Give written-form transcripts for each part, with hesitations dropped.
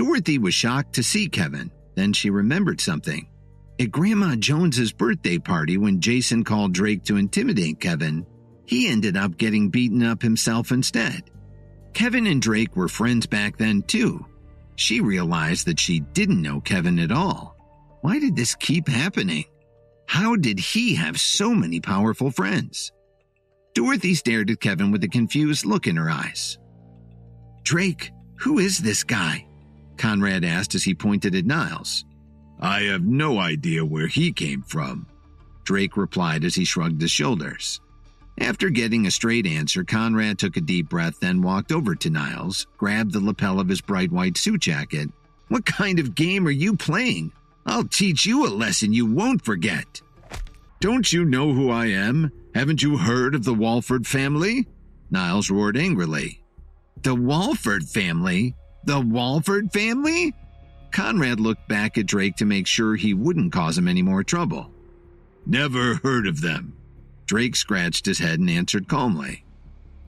Dorothy was shocked to see Kevin. Then she remembered something. At Grandma Jones's birthday party, when Jason called Drake to intimidate Kevin, he ended up getting beaten up himself instead. Kevin and Drake were friends back then too. She realized that she didn't know Kevin at all. Why did this keep happening? How did he have so many powerful friends? Dorothy stared at Kevin with a confused look in her eyes. "Drake, who is this guy?" Conrad asked as he pointed at Niles. "I have no idea where he came from," Drake replied as he shrugged his shoulders. After getting a straight answer, Conrad took a deep breath, then walked over to Niles, grabbed the lapel of his bright white suit jacket. "What kind of game are you playing? I'll teach you a lesson you won't forget." "Don't you know who I am? Haven't you heard of the Walford family?" Niles roared angrily. "The Walford family? The Walford family?" Conrad looked back at Drake to make sure he wouldn't cause him any more trouble. "Never heard of them." Drake scratched his head and answered calmly.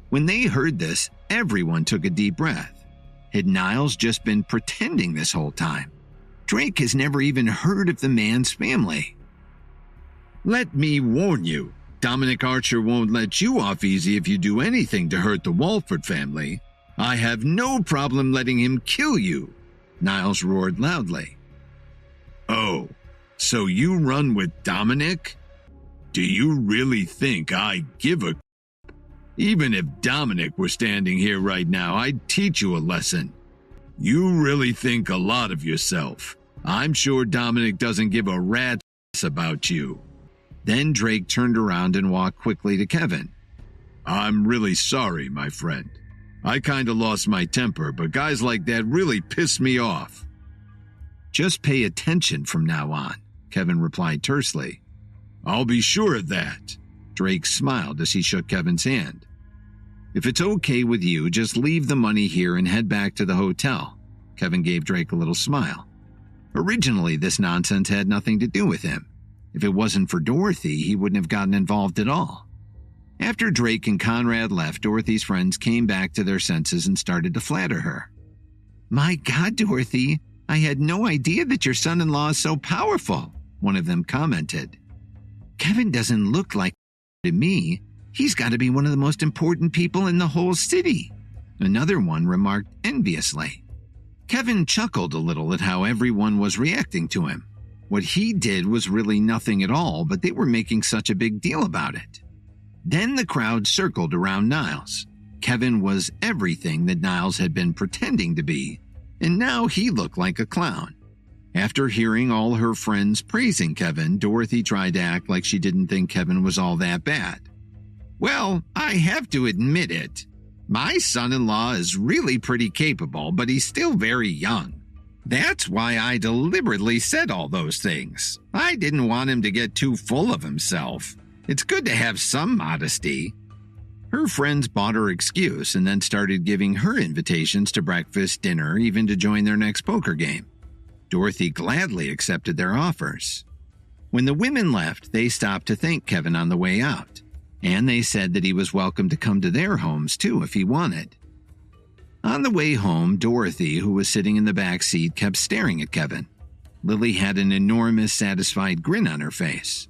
When they heard this, everyone took a deep breath. Had Niles just been pretending this whole time? Drake has never even heard of the man's family. "Let me warn you, Dominic Archer won't let you off easy if you do anything to hurt the Walford family. I have no problem letting him kill you," Niles roared loudly. "Oh, so you run with Dominic? Do you really think I give a... Even if Dominic were standing here right now, I'd teach you a lesson. You really think a lot of yourself. I'm sure Dominic doesn't give a rat's about you." Then Drake turned around and walked quickly to Kevin. "I'm really sorry, my friend. I kinda lost my temper, but guys like that really piss me off." "Just pay attention from now on," Kevin replied tersely. "I'll be sure of that." Drake smiled as he shook Kevin's hand. "If it's okay with you, just leave the money here and head back to the hotel." Kevin gave Drake a little smile. Originally, this nonsense had nothing to do with him. If it wasn't for Dorothy, he wouldn't have gotten involved at all. After Drake and Conrad left, Dorothy's friends came back to their senses and started to flatter her. "My God, Dorothy, I had no idea that your son-in-law is so powerful," one of them commented. "Kevin doesn't look like to me. He's got to be one of the most important people in the whole city," another one remarked enviously. Kevin chuckled a little at how everyone was reacting to him. What he did was really nothing at all, but they were making such a big deal about it. Then the crowd circled around Niles. Kevin was everything that Niles had been pretending to be, and now he looked like a clown. After hearing all her friends praising Kevin, Dorothy tried to act like she didn't think Kevin was all that bad. "Well, I have to admit it. My son-in-law is really pretty capable, but he's still very young. That's why I deliberately said all those things. I didn't want him to get too full of himself. It's good to have some modesty." Her friends bought her excuse and then started giving her invitations to breakfast, dinner, even to join their next poker game. Dorothy gladly accepted their offers. When the women left, they stopped to thank Kevin on the way out, and they said that he was welcome to come to their homes too if he wanted. On the way home, Dorothy, who was sitting in the back seat, kept staring at Kevin. Lily had an enormous, satisfied grin on her face.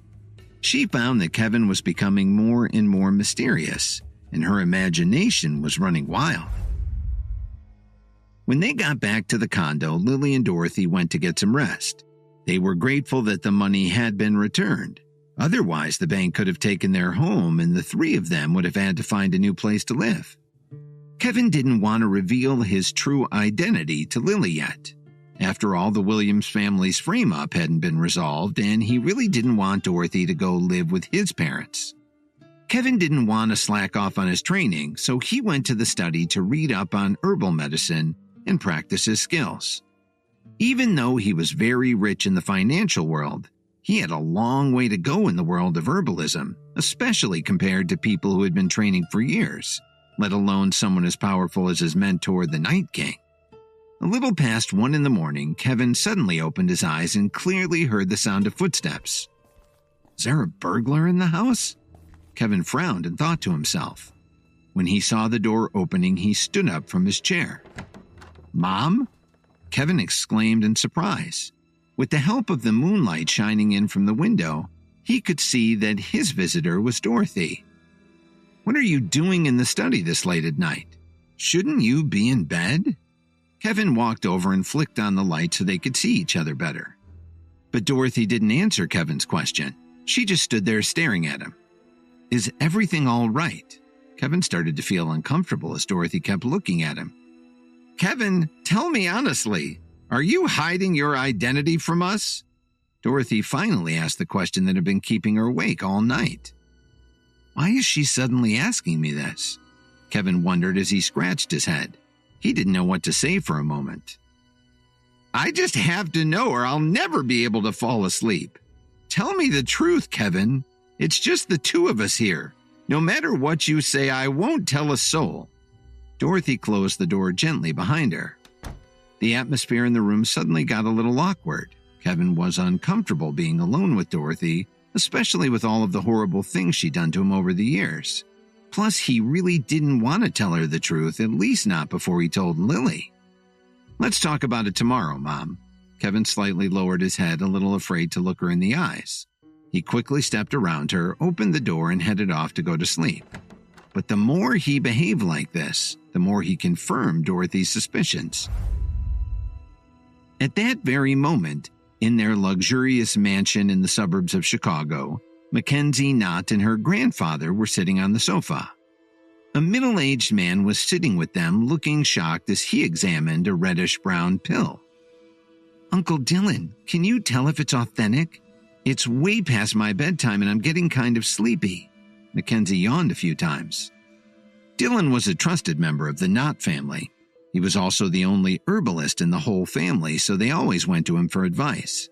She found that Kevin was becoming more and more mysterious, and her imagination was running wild. When they got back to the condo, Lily and Dorothy went to get some rest. They were grateful that the money had been returned. Otherwise, the bank could have taken their home, and the three of them would have had to find a new place to live. Kevin didn't want to reveal his true identity to Lily yet. After all, the Williams family's frame-up hadn't been resolved, and he really didn't want Dorothy to go live with his parents. Kevin didn't want to slack off on his training, so he went to the study to read up on herbal medicine and practice his skills. Even though he was very rich in the financial world, he had a long way to go in the world of herbalism, especially compared to people who had been training for years, let alone someone as powerful as his mentor, the Night King. A little past 1 a.m, Kevin suddenly opened his eyes and clearly heard the sound of footsteps. "Is there a burglar in the house?" Kevin frowned and thought to himself. When he saw the door opening, he stood up from his chair. "Mom?" Kevin exclaimed in surprise. With the help of the moonlight shining in from the window, he could see that his visitor was Dorothy. "What are you doing in the study this late at night? Shouldn't you be in bed?" Kevin walked over and flicked on the light so they could see each other better. But Dorothy didn't answer Kevin's question. She just stood there staring at him. "Is everything all right?" Kevin started to feel uncomfortable as Dorothy kept looking at him. "Kevin, tell me honestly, are you hiding your identity from us?" Dorothy finally asked the question that had been keeping her awake all night. Why is she suddenly asking me this? Kevin wondered as he scratched his head. He didn't know what to say for a moment. "I just have to know or I'll never be able to fall asleep. Tell me the truth, Kevin. It's just the two of us here. No matter what you say, I won't tell a soul." Dorothy closed the door gently behind her. The atmosphere in the room suddenly got a little awkward. Kevin was uncomfortable being alone with Dorothy, especially with all of the horrible things she'd done to him over the years. Plus, he really didn't want to tell her the truth, at least not before he told Lily. "Let's talk about it tomorrow, Mom." Kevin slightly lowered his head, a little afraid to look her in the eyes. He quickly stepped around her, opened the door, and headed off to go to sleep. But the more he behaved like this, the more he confirmed Dorothy's suspicions. At that very moment, in their luxurious mansion in the suburbs of Chicago, Mackenzie, Knott, and her grandfather were sitting on the sofa. A middle-aged man was sitting with them, looking shocked as he examined a reddish-brown pill. "Uncle Dylan, can you tell if it's authentic? It's way past my bedtime and I'm getting kind of sleepy." Mackenzie yawned a few times. Dylan was a trusted member of the Knott family. He was also the only herbalist in the whole family, so they always went to him for advice.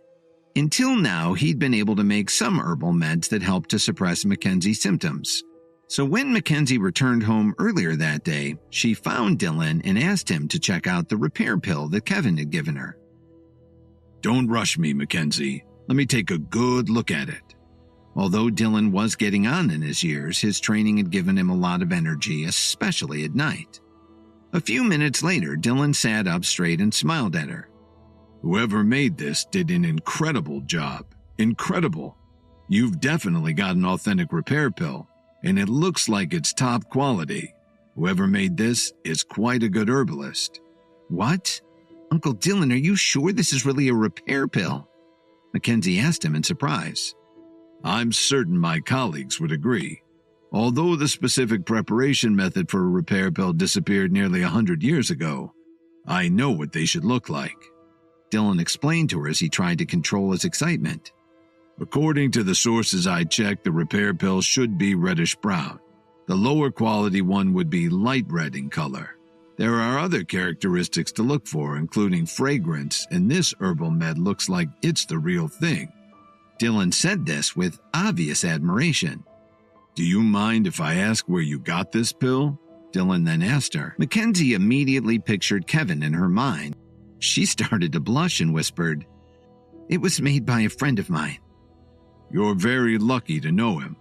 Until now, he'd been able to make some herbal meds that helped to suppress Mackenzie's symptoms. So when Mackenzie returned home earlier that day, she found Dylan and asked him to check out the repair pill that Kevin had given her. "Don't rush me, Mackenzie. Let me take a good look at it." Although Dylan was getting on in his years, his training had given him a lot of energy, especially at night. A few minutes later, Dylan sat up straight and smiled at her. "Whoever made this did an incredible job. Incredible. You've definitely got an authentic repair pill, and it looks like it's top quality. Whoever made this is quite a good herbalist." "What? Uncle Dylan, are you sure this is really a repair pill?" Mackenzie asked him in surprise. "I'm certain my colleagues would agree. Although the specific preparation method for a repair pill disappeared nearly 100 years ago, I know what they should look like," Dylan explained to her as he tried to control his excitement. "According to the sources I checked, the repair pill should be reddish-brown. The lower quality one would be light red in color. There are other characteristics to look for, including fragrance, and this herbal med looks like it's the real thing." Dylan said this with obvious admiration. "Do you mind if I ask where you got this pill?" Dylan then asked her. Mackenzie immediately pictured Kevin in her mind. She started to blush and whispered, "It was made by a friend of mine." "You're very lucky to know him.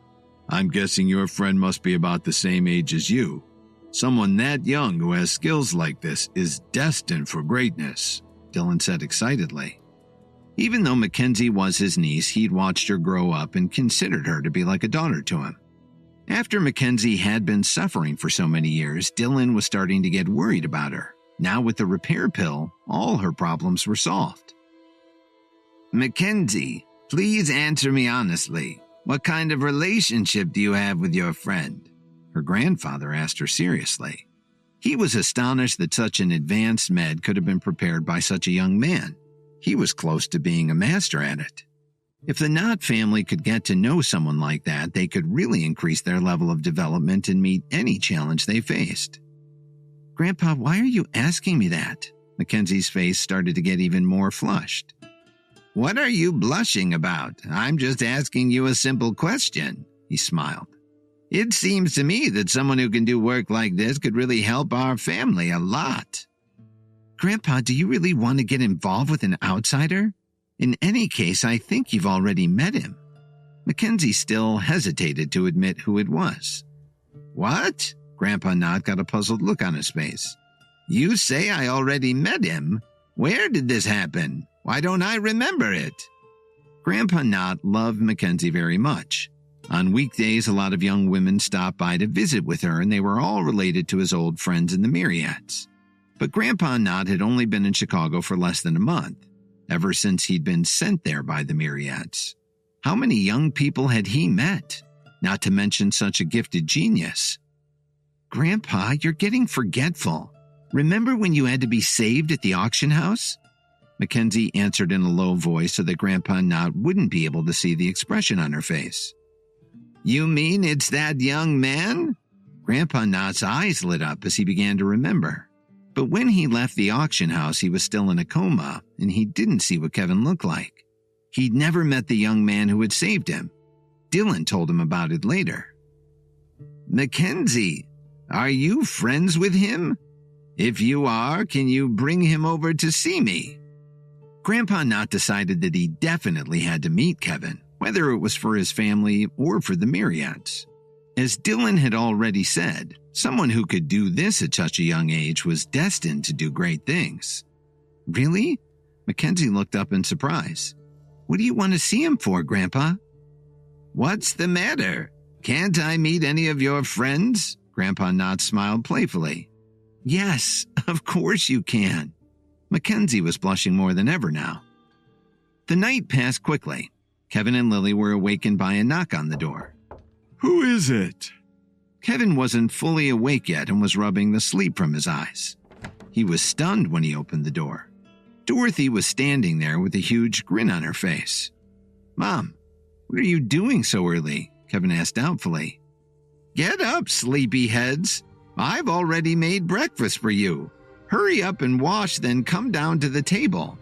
I'm guessing your friend must be about the same age as you. Someone that young who has skills like this is destined for greatness," Dylan said excitedly. Even though Mackenzie was his niece, he'd watched her grow up and considered her to be like a daughter to him. After Mackenzie had been suffering for so many years, Dylan was starting to get worried about her. Now with the repair pill, all her problems were solved. "Mackenzie, please answer me honestly. What kind of relationship do you have with your friend?" Her grandfather asked her seriously. He was astonished that such an advanced med could have been prepared by such a young man. He was close to being a master at it. If the Knott family could get to know someone like that, they could really increase their level of development and meet any challenge they faced. "Grandpa, why are you asking me that?" Mackenzie's face started to get even more flushed. "What are you blushing about? I'm just asking you a simple question," he smiled. "It seems to me that someone who can do work like this could really help our family a lot." "Grandpa, do you really want to get involved with an outsider? In any case, I think you've already met him." Mackenzie still hesitated to admit who it was. "What?" Grandpa Knott got a puzzled look on his face. "You say I already met him? Where did this happen? Why don't I remember it? Grandpa Knott loved Mackenzie very much. On weekdays, a lot of young women stopped by to visit with her, and they were all related to his old friends in the Myriads. But Grandpa Knott had only been in Chicago for less than a month, ever since he'd been sent there by the Myriads. How many young people had he met? Not to mention such a gifted genius. Grandpa, you're getting forgetful. Remember when you had to be saved at the auction house? Mackenzie answered in a low voice so that Grandpa Knott wouldn't be able to see the expression on her face. You mean it's that young man? Grandpa Knott's eyes lit up as he began to remember. But when he left the auction house, he was still in a coma, and he didn't see what Kevin looked like. He'd never met the young man who had saved him. Dylan told him about it later. Mackenzie, are you friends with him? If you are, can you bring him over to see me? Grandpa Knott decided that he definitely had to meet Kevin, whether it was for his family or for the Myriads. As Dylan had already said, someone who could do this at such a young age was destined to do great things. Really? Mackenzie looked up in surprise. What do you want to see him for, Grandpa? What's the matter? Can't I meet any of your friends? Grandpa Knott smiled playfully. Yes, of course you can. Mackenzie was blushing more than ever now. The night passed quickly. Kevin and Lily were awakened by a knock on the door. Who is it? Kevin wasn't fully awake yet and was rubbing the sleep from his eyes. He was stunned when he opened the door. Dorothy was standing there with a huge grin on her face. Mom, what are you doing so early? Kevin asked doubtfully. Get up, sleepyheads. I've already made breakfast for you. Hurry up and wash, then come down to the table.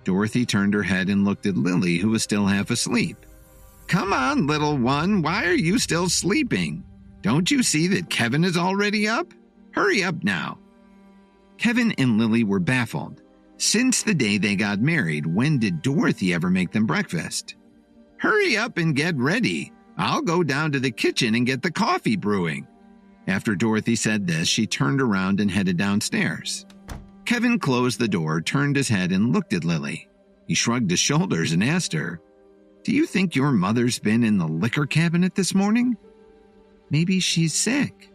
Dorothy turned her head and looked at Lily, who was still half asleep. Come on, little one, why are you still sleeping? Don't you see that Kevin is already up? Hurry up now. Kevin and Lily were baffled. Since the day they got married, when did Dorothy ever make them breakfast? Hurry up and get ready. I'll go down to the kitchen and get the coffee brewing. After Dorothy said this, she turned around and headed downstairs. Kevin closed the door, turned his head, and looked at Lily. He shrugged his shoulders and asked her, Do you think your mother's been in the liquor cabinet this morning? Maybe she's sick.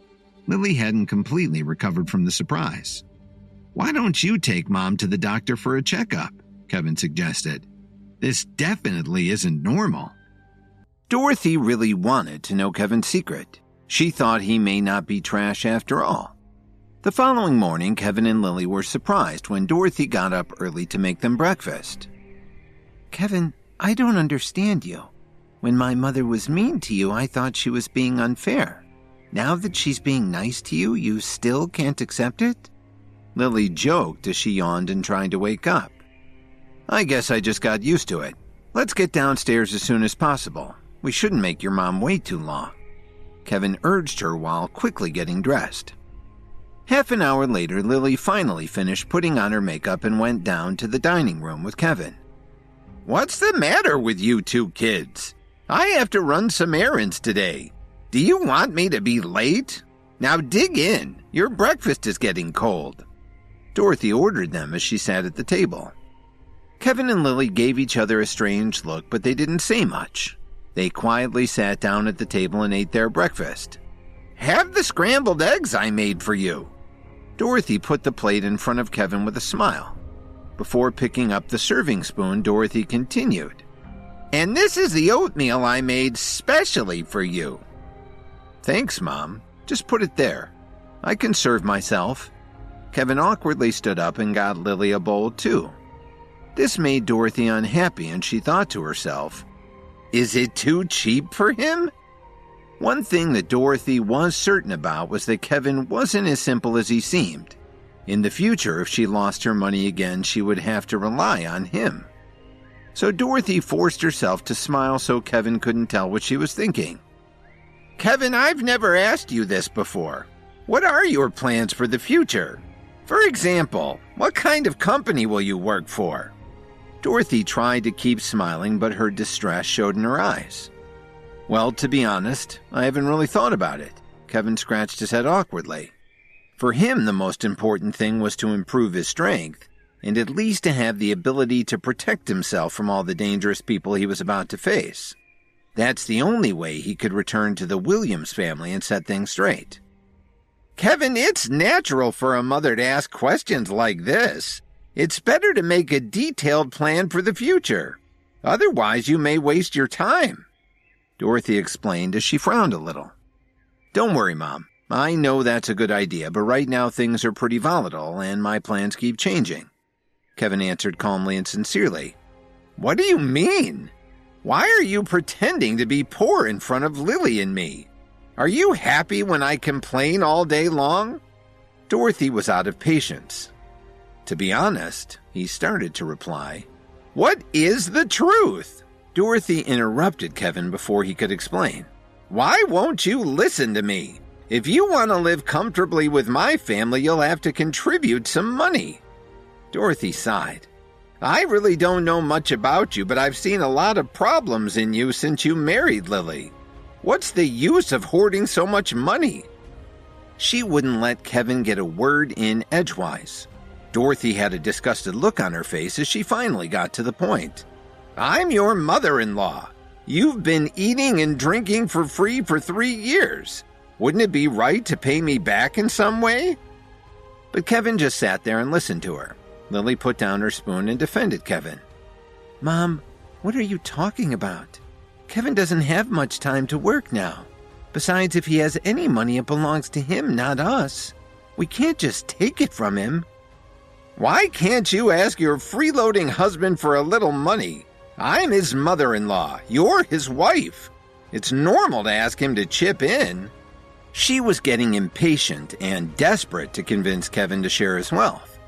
Lily hadn't completely recovered from the surprise. Why don't you take Mom to the doctor for a checkup? Kevin suggested. This definitely isn't normal. Dorothy really wanted to know Kevin's secret. She thought he may not be trash after all. The following morning, Kevin and Lily were surprised when Dorothy got up early to make them breakfast. Kevin, I don't understand you. When my mother was mean to you, I thought she was being unfair. Now that she's being nice to you, you still can't accept it? Lily joked as she yawned and tried to wake up. I guess I just got used to it. Let's get downstairs as soon as possible. We shouldn't make your mom wait too long. Kevin urged her while quickly getting dressed. Half an hour later, Lily finally finished putting on her makeup and went down to the dining room with Kevin. What's the matter with you two kids? I have to run some errands today. Do you want me to be late? Now dig in. Your breakfast is getting cold. Dorothy ordered them as she sat at the table. Kevin and Lily gave each other a strange look, but they didn't say much. They quietly sat down at the table and ate their breakfast. Have the scrambled eggs I made for you. Dorothy put the plate in front of Kevin with a smile. Before picking up the serving spoon, Dorothy continued. And this is the oatmeal I made specially for you. Thanks, Mom. Just put it there. I can serve myself. Kevin awkwardly stood up and got Lily a bowl, too. This made Dorothy unhappy, and she thought to herself, Is it too cheap for him? One thing that Dorothy was certain about was that Kevin wasn't as simple as he seemed. In the future, if she lost her money again, she would have to rely on him. So Dorothy forced herself to smile so Kevin couldn't tell what she was thinking. Kevin, I've never asked you this before. What are your plans for the future? For example, what kind of company will you work for? Dorothy tried to keep smiling, but her distress showed in her eyes. Well, to be honest, I haven't really thought about it. Kevin scratched his head awkwardly. For him, the most important thing was to improve his strength, and at least to have the ability to protect himself from all the dangerous people he was about to face. That's the only way he could return to the Williams family and set things straight. Kevin, it's natural for a mother to ask questions like this. It's better to make a detailed plan for the future. Otherwise, you may waste your time, Dorothy explained as she frowned a little. Don't worry, Mom. I know that's a good idea, but right now things are pretty volatile and my plans keep changing, Kevin answered calmly and sincerely. What do you mean? Why are you pretending to be poor in front of Lily and me? Are you happy when I complain all day long? Dorothy was out of patience. To be honest, he started to reply. What is the truth? Dorothy interrupted Kevin before he could explain. Why won't you listen to me? If you want to live comfortably with my family, you'll have to contribute some money. Dorothy sighed. I really don't know much about you, but I've seen a lot of problems in you since you married Lily. What's the use of hoarding so much money? She wouldn't let Kevin get a word in edgewise. Dorothy had a disgusted look on her face as she finally got to the point. I'm your mother-in-law. You've been eating and drinking for free for 3 years. Wouldn't it be right to pay me back in some way? But Kevin just sat there and listened to her. Lily put down her spoon and defended Kevin. Mom, what are you talking about? Kevin doesn't have much time to work now. Besides, if he has any money, it belongs to him, not us. We can't just take it from him. Why can't you ask your freeloading husband for a little money? I'm his mother-in-law. You're his wife. It's normal to ask him to chip in. She was getting impatient and desperate to convince Kevin to share his wealth.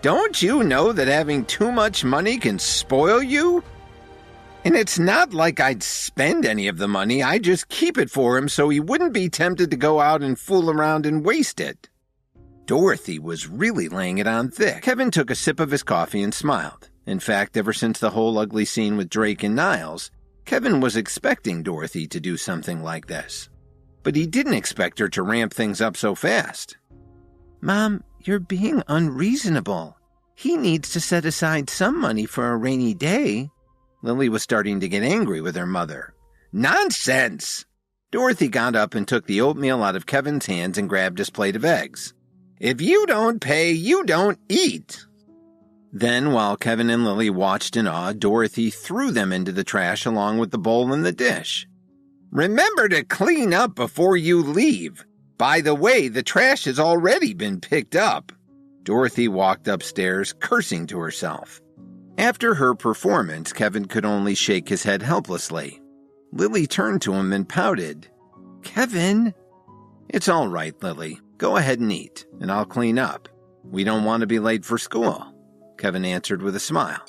Don't you know that having too much money can spoil you? And it's not like I'd spend any of the money. I just keep it for him so he wouldn't be tempted to go out and fool around and waste it. Dorothy was really laying it on thick. Kevin took a sip of his coffee and smiled. In fact, ever since the whole ugly scene with Drake and Niles, Kevin was expecting Dorothy to do something like this. But he didn't expect her to ramp things up so fast. Mom, you're being unreasonable. He needs to set aside some money for a rainy day. Lily was starting to get angry with her mother. Nonsense! Dorothy got up and took the oatmeal out of Kevin's hands and grabbed his plate of eggs. If you don't pay, you don't eat. Then, while Kevin and Lily watched in awe, Dorothy threw them into the trash along with the bowl and the dish. Remember to clean up before you leave. By the way, the trash has already been picked up. Dorothy walked upstairs, cursing to herself. After her performance, Kevin could only shake his head helplessly. Lily turned to him and pouted. Kevin? It's all right, Lily. Go ahead and eat, and I'll clean up. We don't want to be late for school, Kevin answered with a smile.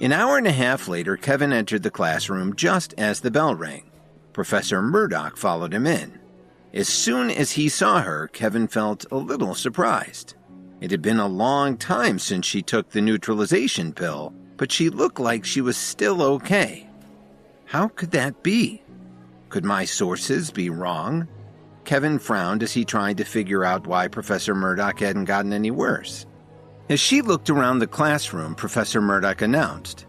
An hour and a half later, Kevin entered the classroom just as the bell rang. Professor Murdoch followed him in. As soon as he saw her, Kevin felt a little surprised. It had been a long time since she took the neutralization pill, but she looked like she was still okay. How could that be? Could my sources be wrong? Kevin frowned as he tried to figure out why Professor Murdoch hadn't gotten any worse. As she looked around the classroom, Professor Murdoch announced,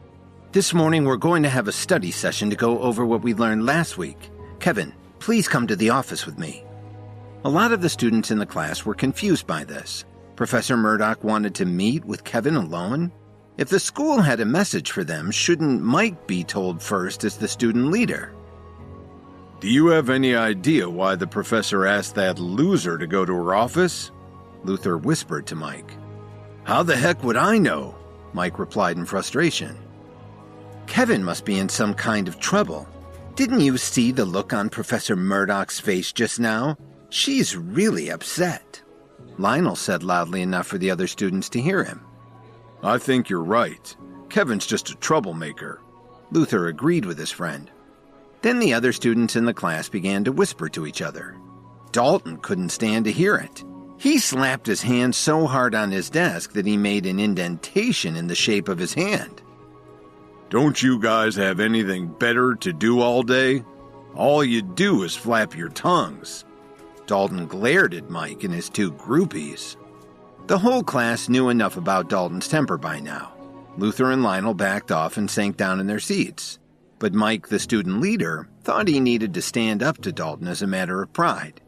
This morning we're going to have a study session to go over what we learned last week. Kevin, please come to the office with me. A lot of the students in the class were confused by this. Professor Murdoch wanted to meet with Kevin alone? If the school had a message for them, shouldn't Mike be told first as the student leader? Do you have any idea why the professor asked that loser to go to her office? Luther whispered to Mike. How the heck would I know? Mike replied in frustration. Kevin must be in some kind of trouble. Didn't you see the look on Professor Murdoch's face just now? She's really upset. Lionel said loudly enough for the other students to hear him. I think you're right. Kevin's just a troublemaker. Luther agreed with his friend. Then the other students in the class began to whisper to each other. Dalton couldn't stand to hear it. He slapped his hand so hard on his desk that he made an indentation in the shape of his hand. Don't you guys have anything better to do all day? All you do is flap your tongues. Dalton glared at Mike and his two groupies. The whole class knew enough about Dalton's temper by now. Luther and Lionel backed off and sank down in their seats. But Mike, the student leader, thought he needed to stand up to Dalton as a matter of pride.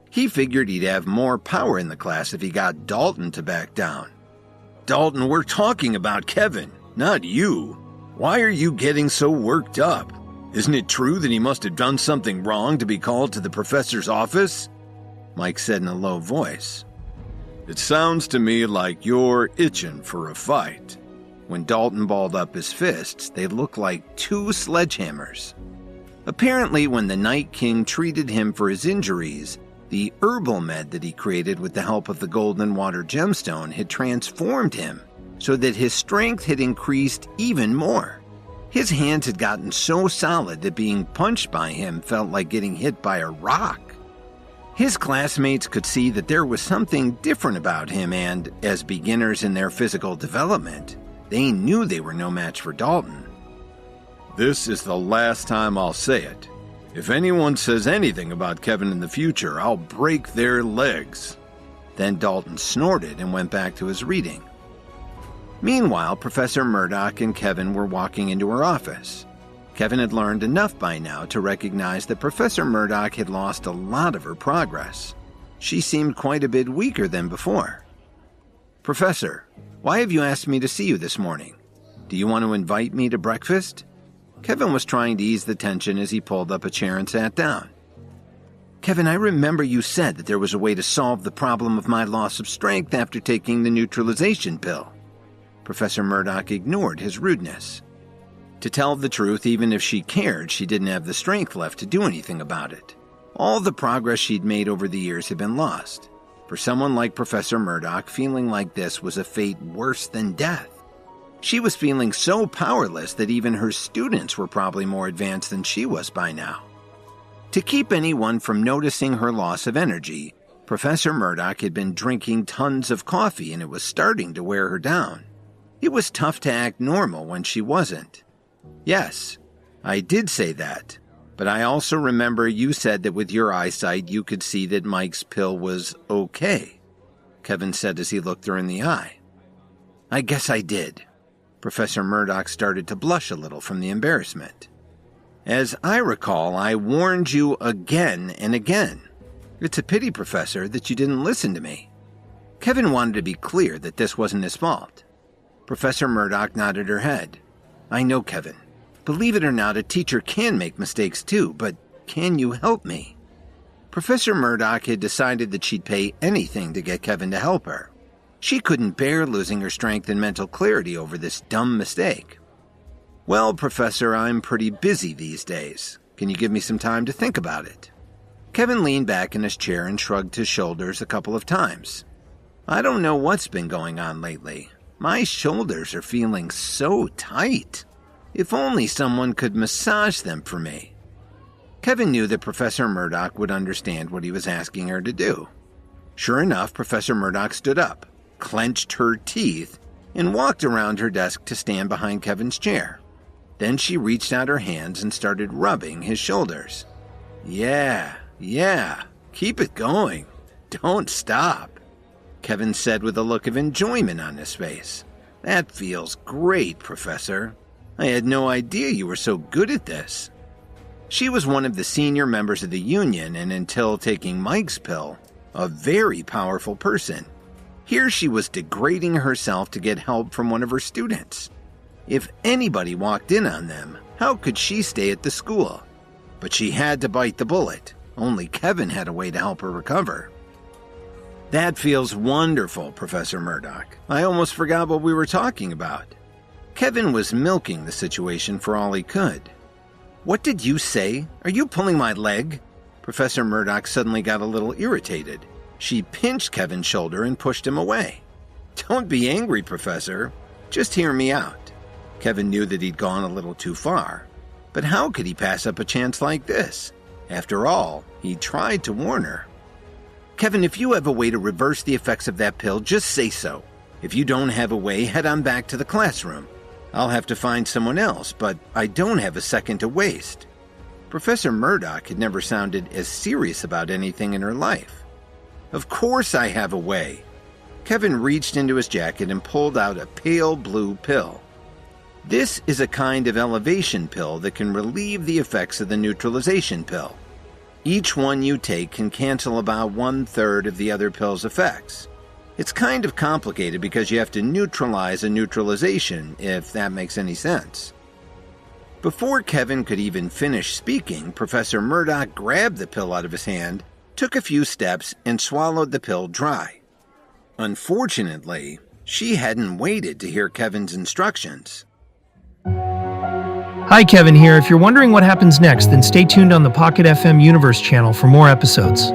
He figured he'd have more power in the class if he got Dalton to back down. "Dalton, we're talking about Kevin, not you. Why are you getting so worked up? Isn't it true that he must have done something wrong to be called to the professor's office?" Mike said in a low voice. "It sounds to me like you're itching for a fight." When Dalton balled up his fists, they looked like two sledgehammers. Apparently, when the Night King treated him for his injuries, the herbal med that he created with the help of the Golden Water Gemstone had transformed him so that his strength had increased even more. His hands had gotten so solid that being punched by him felt like getting hit by a rock. His classmates could see that there was something different about him, and, as beginners in their physical development, they knew they were no match for Dalton. "This is the last time I'll say it. If anyone says anything about Kevin in the future, I'll break their legs." Then Dalton snorted and went back to his reading. Meanwhile, Professor Murdoch and Kevin were walking into her office. Kevin had learned enough by now to recognize that Professor Murdoch had lost a lot of her progress. She seemed quite a bit weaker than before. "Professor, why have you asked me to see you this morning? Do you want to invite me to breakfast?" Kevin was trying to ease the tension as he pulled up a chair and sat down. "Kevin, I remember you said that there was a way to solve the problem of my loss of strength after taking the neutralization pill." Professor Murdoch ignored his rudeness. To tell the truth, even if she cared, she didn't have the strength left to do anything about it. All the progress she'd made over the years had been lost. For someone like Professor Murdoch, feeling like this was a fate worse than death. She was feeling so powerless that even her students were probably more advanced than she was by now. To keep anyone from noticing her loss of energy, Professor Murdoch had been drinking tons of coffee, and it was starting to wear her down. It was tough to act normal when she wasn't. "Yes, I did say that, but I also remember you said that with your eyesight you could see that Mike's pill was okay," Kevin said as he looked her in the eye. "I guess I did." Professor Murdoch started to blush a little from the embarrassment. "As I recall, I warned you again and again. It's a pity, Professor, that you didn't listen to me." Kevin wanted to be clear that this wasn't his fault. Professor Murdoch nodded her head. "I know, Kevin. Believe it or not, a teacher can make mistakes too, but can you help me?" Professor Murdoch had decided that she'd pay anything to get Kevin to help her. She couldn't bear losing her strength and mental clarity over this dumb mistake. "Well, Professor, I'm pretty busy these days. Can you give me some time to think about it?" Kevin leaned back in his chair and shrugged his shoulders a couple of times. "I don't know what's been going on lately. My shoulders are feeling so tight. If only someone could massage them for me." Kevin knew that Professor Murdoch would understand what he was asking her to do. Sure enough, Professor Murdoch stood up, clenched her teeth, and walked around her desk to stand behind Kevin's chair. Then she reached out her hands and started rubbing his shoulders. Yeah, keep it going. Don't stop," Kevin said with a look of enjoyment on his face. "That feels great, Professor. I had no idea you were so good at this." She was one of the senior members of the union, and until taking Mike's pill, a very powerful person. Here she was degrading herself to get help from one of her students. If anybody walked in on them, how could she stay at the school? But she had to bite the bullet. Only Kevin had a way to help her recover. "That feels wonderful, Professor Murdoch. I almost forgot what we were talking about." Kevin was milking the situation for all he could. "What did you say? Are you pulling my leg?" Professor Murdoch suddenly got a little irritated. She pinched Kevin's shoulder and pushed him away. "Don't be angry, Professor. Just hear me out." Kevin knew that he'd gone a little too far. But how could he pass up a chance like this? After all, he tried to warn her. "Kevin, if you have a way to reverse the effects of that pill, just say so. If you don't have a way, head on back to the classroom. I'll have to find someone else, but I don't have a second to waste." Professor Murdoch had never sounded as serious about anything in her life. "Of course I have a way." Kevin reached into his jacket and pulled out a pale blue pill. This is a kind of elevation pill that can relieve the effects of the neutralization pill. Each one you take can cancel about 1/3 of the other pill's effects. It's kind of complicated because you have to neutralize a neutralization, if that makes any sense. Before Kevin could even finish speaking, Professor Murdoch grabbed the pill out of his hand, took a few steps, and swallowed the pill dry. Unfortunately, she hadn't waited to hear Kevin's instructions. Hi, Kevin here. If you're wondering what happens next, then stay tuned on the Pocket FM Universe channel for more episodes.